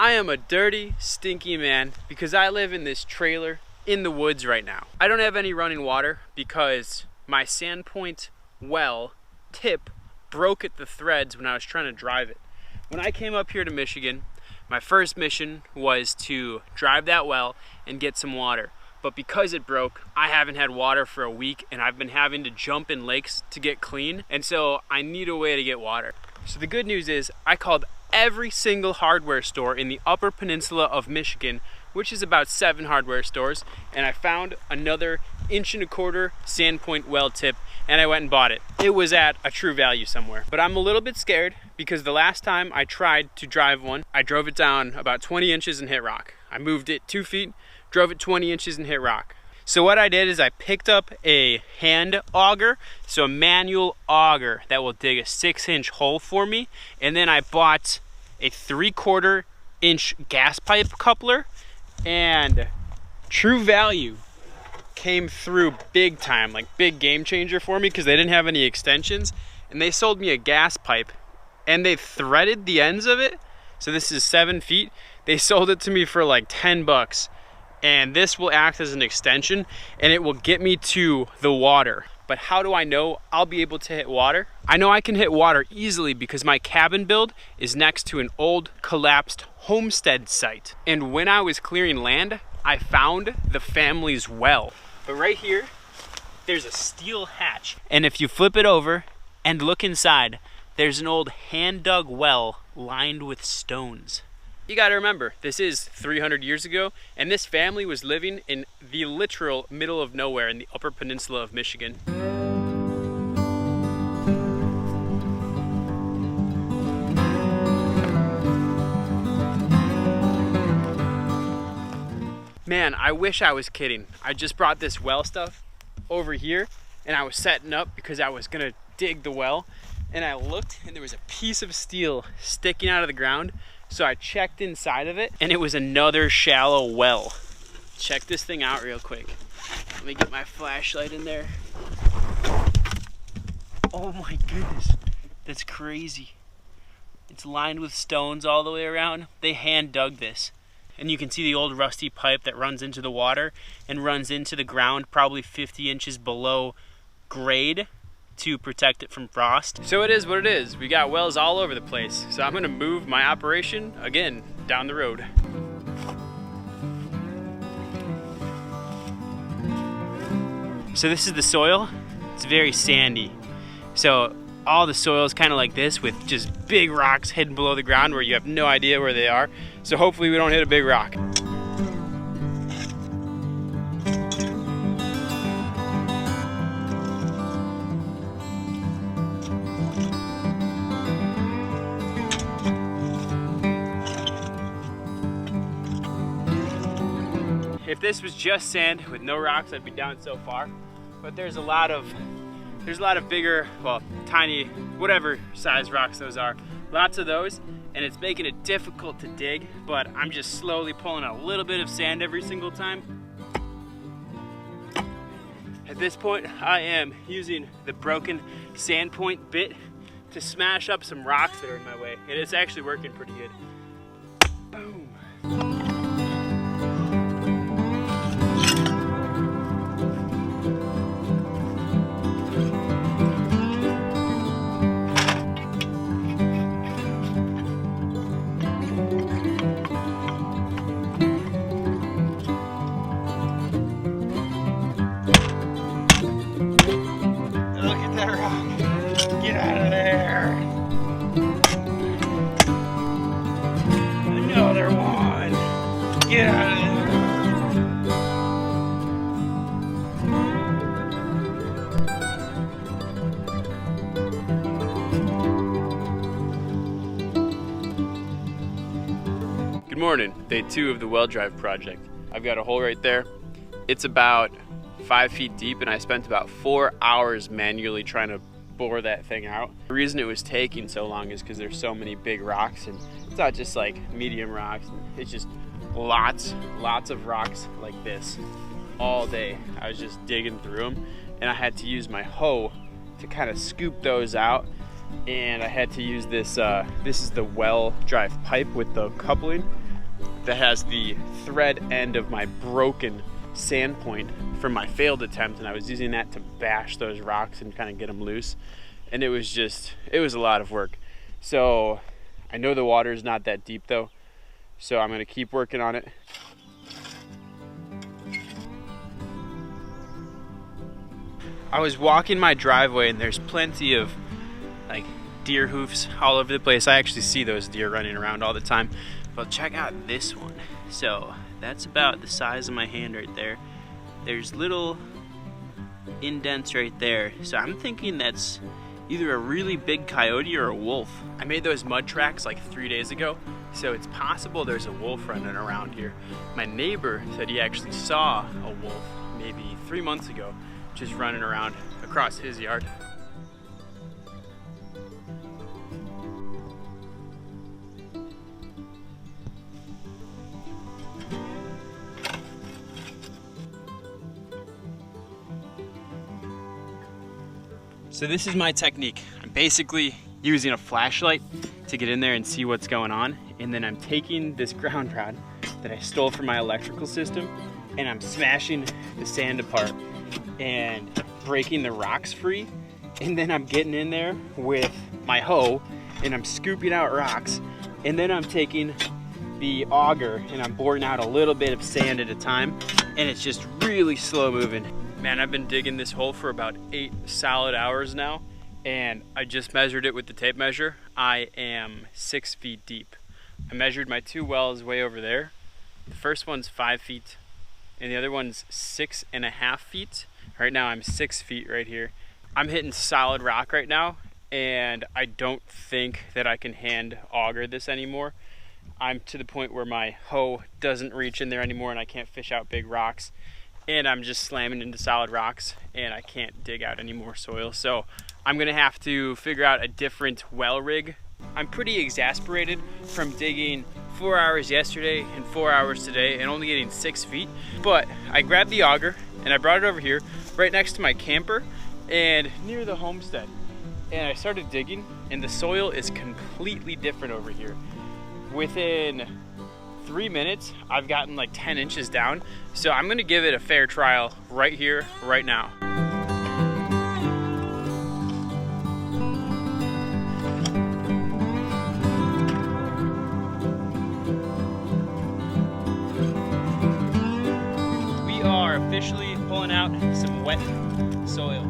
I am a dirty, stinky man because I live in this trailer in the woods right now. I don't have any running water because my Sandpoint well tip broke at the threads when I was trying to drive it. When I came up here to Michigan, my first mission was to drive that well and get some water. But because it broke, I haven't had water for a week and I've been having to jump in lakes to get clean. And so I need a way to get water. So the good news is I called every single hardware store in the Upper Peninsula of Michigan, which is about 7 hardware stores, and I found another 1.25" Sandpoint well tip, and I went and bought it. It was at a True Value somewhere. But I'm a little bit scared because the last time I tried to drive one, I drove it down about 20 inches and hit rock. I moved it 2 feet, drove it 20 inches and hit rock. So what I did is I picked up a hand auger, so a manual auger that will dig a 6-inch hole for me, and then I bought a 3/4 inch gas pipe coupler, and True Value came through big time, like big game changer for me because they didn't have any extensions, and they sold me a gas pipe and they threaded the ends of it. So this is 7 feet. They sold it to me for like 10 bucks. And this will act as an extension and it will get me to the water. But how do I know I'll be able to hit water? I know I can hit water easily because my cabin build is next to an old collapsed homestead site. And when I was clearing land, I found the family's well. But right here, there's a steel hatch. And if you flip it over and look inside, there's an old hand-dug well lined with stones. You gotta remember, this is 300 years ago, and this family was living in the literal middle of nowhere in the Upper Peninsula of Michigan. Man, I wish I was kidding. I just brought this well stuff over here, and I was setting up because I was gonna dig the well, and I looked, and there was a piece of steel sticking out of the ground. So I checked inside of it, and it was another shallow well. Check this thing out real quick. Let me get my flashlight in there. Oh my goodness, that's crazy. It's lined with stones all the way around. They hand dug this. And you can see the old rusty pipe that runs into the water and runs into the ground probably 50 inches below grade to protect it from frost. So it is what it is. We got wells all over the place. So I'm gonna move my operation again down the road. So this is the soil. It's very sandy. So all the soil is kind of like this with just big rocks hidden below the ground where you have no idea where they are. So hopefully we don't hit a big rock. If this was just sand with no rocks, I'd be down so far. But there's a lot of bigger, well, tiny, whatever size rocks those are. Lots of those, and it's making it difficult to dig, but I'm just slowly pulling a little bit of sand every single time. At this point, I am using the broken Sandpoint bit to smash up some rocks that are in my way, and it's actually working pretty good. Boom. Get out of there. Another one. Get out of there. Good morning. Day 2 of the well drive project. I've got a hole right there. It's about 5 feet deep, and I spent about 4 hours manually trying to bore that thing out. The reason it was taking so long is because there's so many big rocks, and it's not just like medium rocks, it's just lots of rocks like this all day. I was just digging through them, and I had to use my hoe to kind of scoop those out, and I had to use this this is the well drive pipe with the coupling, that has the thread end of my broken sand point from my failed attempt, and I was using that to bash those rocks and kind of get them loose. And it was a lot of work. So I know the water is not that deep though, so I'm gonna keep working on it. I was walking my driveway and there's plenty of like deer hoofs all over the place. I actually see those deer running around all the time. But check out this one. So that's about the size of my hand right there. There's little indents right there. So I'm thinking that's either a really big coyote or a wolf. I made those mud tracks like 3 days ago, so it's possible there's a wolf running around here. My neighbor said he actually saw a wolf maybe 3 months ago, just running around across his yard. So this is my technique. I'm basically using a flashlight to get in there and see what's going on. And then I'm taking this ground rod that I stole from my electrical system and I'm smashing the sand apart and breaking the rocks free. And then I'm getting in there with my hoe and I'm scooping out rocks. And then I'm taking the auger and I'm boring out a little bit of sand at a time. And it's just really slow moving. Man, I've been digging this hole for about 8 solid hours now, and I just measured it with the tape measure. I am 6 feet deep. I measured my 2 wells way over there. The first one's 5 feet, and the other one's 6.5 feet. Right now I'm 6 feet right here. I'm hitting solid rock right now, and I don't think that I can hand auger this anymore. I'm to the point where my hoe doesn't reach in there anymore, and I can't fish out big rocks. And I'm just slamming into solid rocks and I can't dig out any more soil. So I'm gonna have to figure out a different well rig. I'm pretty exasperated from digging 4 hours yesterday and 4 hours today and only getting 6 feet. But I grabbed the auger and I brought it over here right next to my camper and near the homestead. And I started digging and the soil is completely different over here. Within 3 minutes, I've gotten like 10 inches down. So I'm gonna give it a fair trial right here, right now. We are officially pulling out some wet soil.